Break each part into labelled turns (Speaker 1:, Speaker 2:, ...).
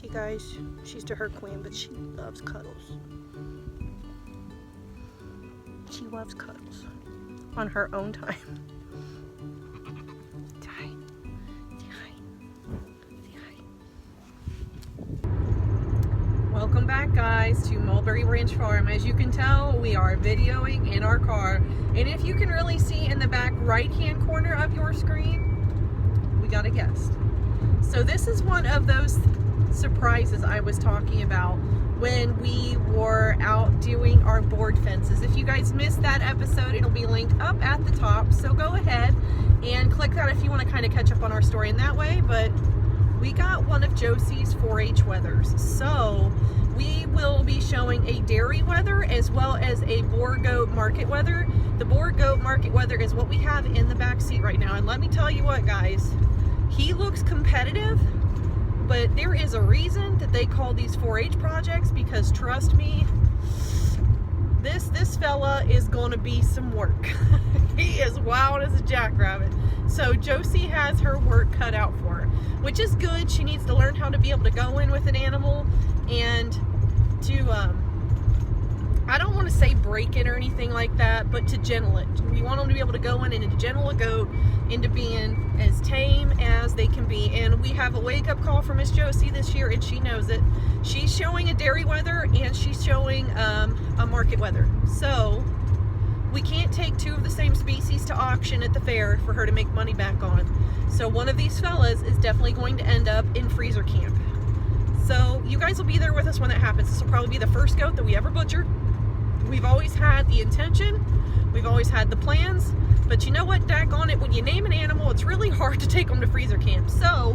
Speaker 1: See guys, she's to her queen, but she loves cuddles. She loves cuddles on her own time. Say hi. Say hi. Say hi. Welcome back guys to Mulberry Branch Farm. As you can tell, we are videoing in our car. And if you can really see in the back right hand corner of your screen, we got a guest. So this is one of those surprises I was talking about when we were out doing our board fences. If you guys missed that episode, it'll be linked up at the top, so go ahead and click that if you want to kind of catch up on our story in that way. But we got one of Josie's 4-H wethers, so we will be showing a dairy wether as well as a Boer goat market wether. The Boer goat market wether is what we have in the back seat right now, and let me tell you what guys, he looks competitive, but there is a reason that they call these 4-H projects, because trust me, this fella is going to be some work. He is wild as a jackrabbit. So Josie has her work cut out for her, which is good. She needs to learn how to be able to go in with an animal and to, I don't want to say break it or anything like that, but to gentle it. We want them to be able to go in and to gentle a goat into being as tame as they can be. And we have a wake-up call from Miss Josie this year, and she knows it. She's showing a dairy wether and she's showing a market wether. So we can't take two of the same species to auction at the fair for her to make money back on. So one of these fellas is definitely going to end up in freezer camp. So you guys will be there with us when that happens. This will probably be the first goat that we ever butchered. We've always had the intention, we've always had the plans, but you know what, daggone it, when you name an animal, it's really hard to take them to freezer camp. So,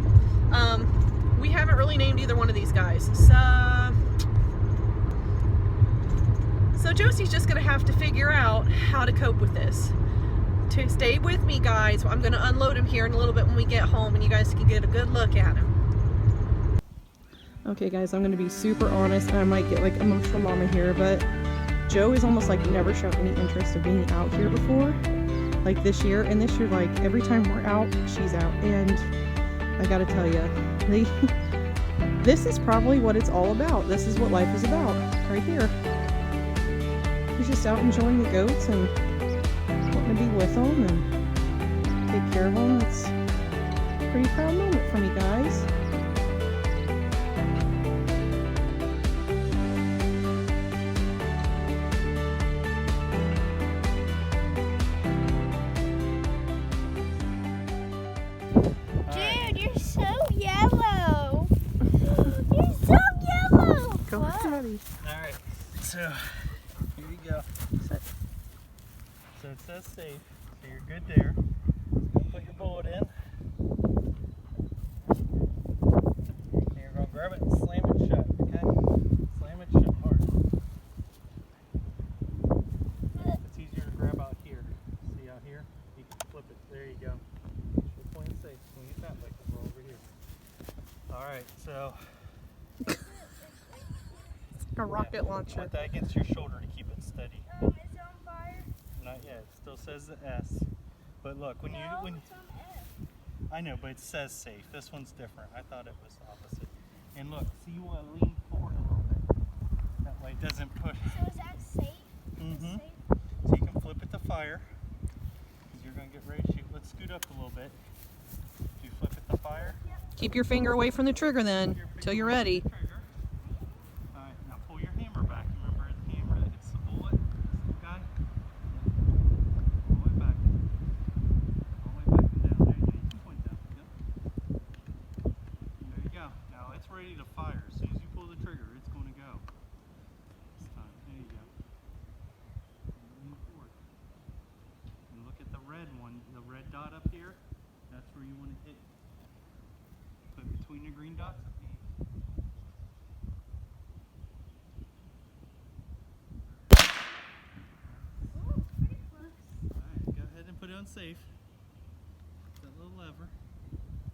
Speaker 1: we haven't really named either one of these guys. So Josie's just gonna have to figure out how to cope with this. To stay with me guys, I'm gonna unload him here in a little bit when we get home and you guys can get a good look at him. Okay guys, I'm gonna be super honest, and I might get like emotional mama here, but Joe is almost like never shown any interest of being out here before, like this year. And this year, like every time we're out, she's out. And I gotta tell you, this is probably what it's all about. This is what life is about, right here. He's just out enjoying the goats and wanting to be with them and take care of them. It's a pretty proud moment for me, guys.
Speaker 2: Alright, so here you go. So it says safe, so you're good there. Put your bullet in. And you're going to grab it and slam it shut, okay? Slam it shut hard. It's easier to grab out here. See out here? You can flip it. There you go. You're playing safe. Swing it that way because we're over here. Alright, so
Speaker 1: A rocket launcher.
Speaker 2: Put that against your shoulder to keep it steady.
Speaker 3: Oh, is it on fire?
Speaker 2: Not yet. It still says the S. But look, when
Speaker 3: no,
Speaker 2: you
Speaker 3: it's on F.
Speaker 2: I know, but it says safe. This one's different. I thought it was the opposite. And look, so you want to lean forward a little bit. That way it doesn't push.
Speaker 3: So is that safe?
Speaker 2: Mm-hmm.
Speaker 3: Safe?
Speaker 2: So you can flip it to fire. Because you're going to get ready to shoot. Let's scoot up a little bit. Do you flip it to fire?
Speaker 3: Yep.
Speaker 1: Keep your finger away from the trigger then, till you're ready.
Speaker 2: Alright, now pull your hammer back. Remember the hammer that hits the bullet? This guy? All the way back. All the way back and down. There you go. You can point down. Yep. There you go. Now it's ready to fire. As soon as you pull the trigger, it's going to go. This time. There you go. And lean forward. And look at the red one, the red dot up here. That's where you want to hit. Put between the green dots.
Speaker 3: Oh, pretty close.
Speaker 2: Alright, go ahead and put it on safe. That little lever.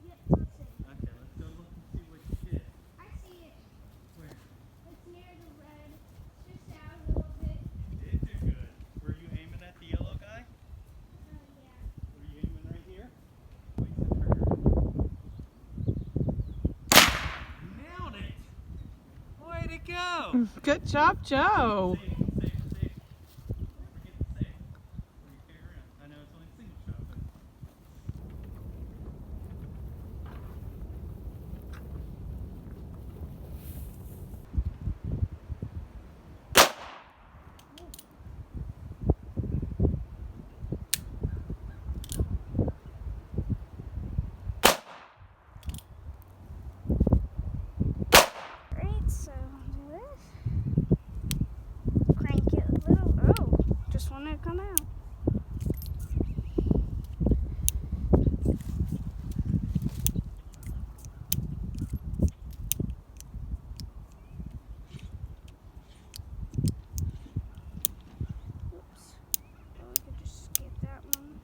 Speaker 3: Yeah, it's on safe.
Speaker 2: Okay, let's go look and see what you did.
Speaker 3: I see it.
Speaker 2: Where?
Speaker 3: It's near the red. It's just out a little bit.
Speaker 2: You did do good. Were you aiming at the yellow guy?
Speaker 3: Yeah.
Speaker 2: Were you aiming right here? Wait the trigger. Nailed it! go.
Speaker 1: Good job, Joe.
Speaker 2: Safe, safe, safe. Forget the safe. Where you carry around. I know it's only a single shot, but.
Speaker 3: Right, so do this. Crank it a little. Oh, just want it to come out. Oops. Oh, I could just skip that one.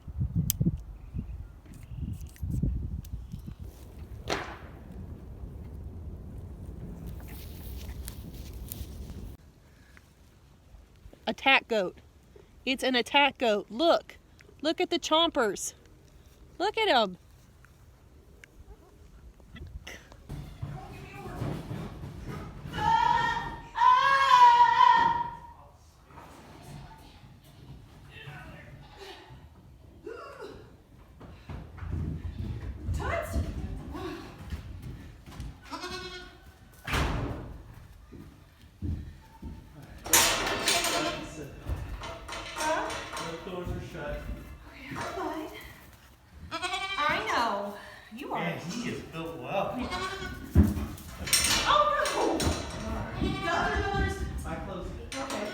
Speaker 1: Attack goat. It's an attack goat. Look. Look at the chompers. Look at him.
Speaker 2: Both doors are shut.
Speaker 1: I know. You are.
Speaker 2: Man, he is built well.
Speaker 1: Oh no! The other doors.
Speaker 2: I closed it.
Speaker 1: Okay.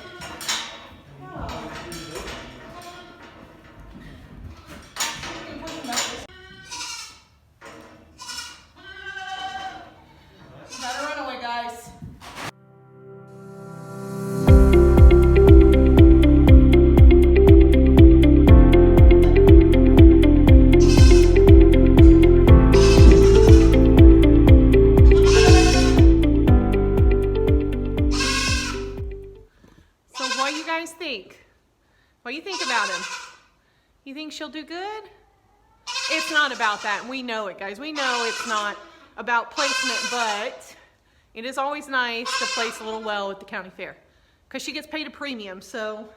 Speaker 1: Gotta run away, guys. So what do you guys think? What do you think about him? You think she'll do good? It's not about that. We know it, guys. We know it's not about placement, but it is always nice to place a little well at the county fair because she gets paid a premium. So,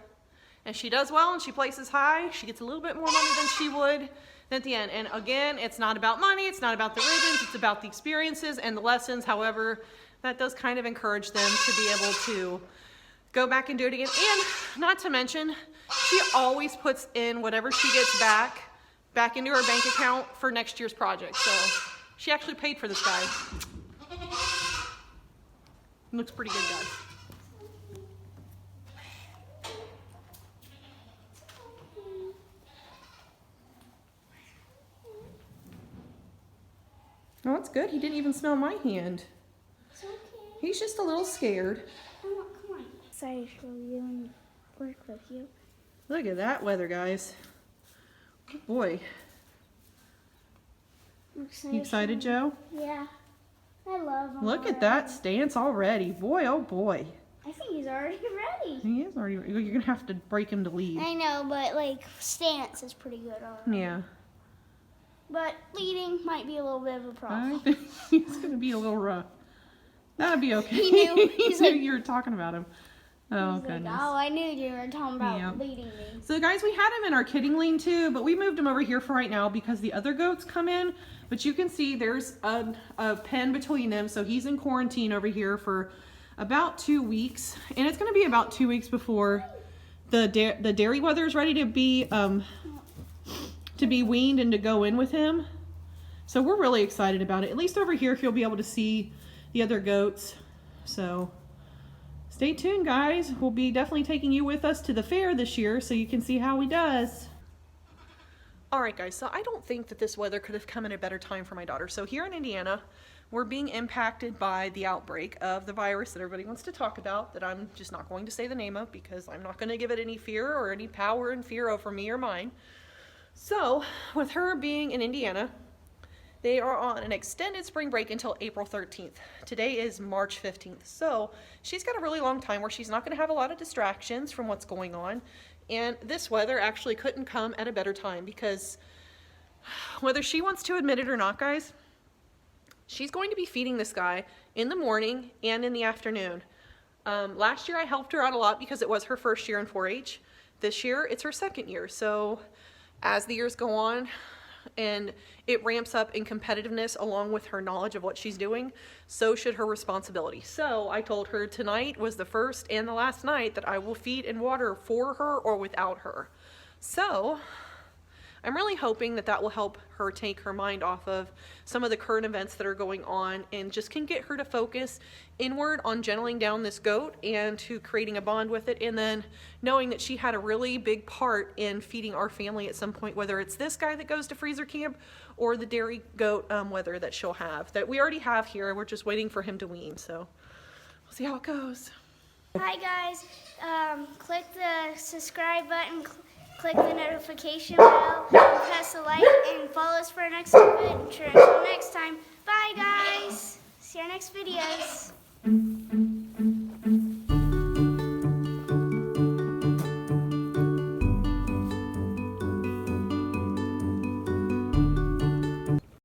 Speaker 1: and she does well and she places high, she gets a little bit more money than she would at the end. And again, it's not about money. It's not about the ribbons. It's about the experiences and the lessons. However, that does kind of encourage them to be able to go back and do it again. And not to mention, she always puts in whatever she gets back into her bank account for next year's project. So she actually paid for this guy. Looks pretty good, guys. Oh, that's good. He didn't even smell my hand.
Speaker 3: It's okay.
Speaker 1: He's just a little scared.
Speaker 3: Come on. Excited to show you and work with you.
Speaker 1: Look at that weather, guys. Oh boy.
Speaker 3: I'm
Speaker 1: You excited, Joe?
Speaker 3: Yeah. I love him.
Speaker 1: Look at that stance already. Boy, oh boy.
Speaker 3: I think he's already ready.
Speaker 1: He is already. You're going to have to break him to lead.
Speaker 3: I know, but like stance is pretty good already.
Speaker 1: Yeah.
Speaker 3: But leading might be a little bit of a
Speaker 1: I
Speaker 3: problem.
Speaker 1: think he's going to be a little rough. That'd be okay.
Speaker 3: He knew.
Speaker 1: He
Speaker 3: He's
Speaker 1: knew
Speaker 3: like-
Speaker 1: you were talking about him. Oh,
Speaker 3: He's like,
Speaker 1: goodness.
Speaker 3: oh, I knew you were talking about
Speaker 1: Yeah.
Speaker 3: leading me.
Speaker 1: So guys, we had him in our kidding lean-to, but we moved him over here for right now because the other goats come in. But you can see there's a pen between them, so he's in quarantine over here for about 2 weeks, and it's going to be about 2 weeks before the dairy weather is ready to be weaned and to go in with him. So we're really excited about it. At least over here, he'll be able to see the other goats. So stay tuned, guys. We'll be definitely taking you with us to the fair this year so you can see how he does. All right, guys, so I don't think that this weather could have come at a better time for my daughter. So here in Indiana, we're being impacted by the outbreak of the virus that everybody wants to talk about, that I'm just not going to say the name of because I'm not going to give it any fear or any power and fear over me or mine. So with her being in Indiana, they are on an extended spring break until April 13th. Today is March 15th. So she's got a really long time where she's not going to have a lot of distractions from what's going on. And this weather actually couldn't come at a better time because whether she wants to admit it or not, guys, she's going to be feeding this guy in the morning and in the afternoon. Last year I helped her out a lot because it was her first year in 4-H. This year it's her second year. So as the years go on and it ramps up in competitiveness along with her knowledge of what she's doing, so should her responsibility. So I told her tonight was the first and the last night that I will feed and water for her or without her. So I'm really hoping that that will help her take her mind off of some of the current events that are going on and just can get her to focus inward on gentling down this goat and to creating a bond with it, and then knowing that she had a really big part in feeding our family at some point, whether it's this guy that goes to freezer camp or the dairy goat whether that she'll have, that we already have here. We're just waiting for him to wean, so we'll see how it goes.
Speaker 3: Hi guys, click the subscribe button, click the notification bell, and press the like, and follow us for our next adventure. Until next time, bye guys. See our next videos.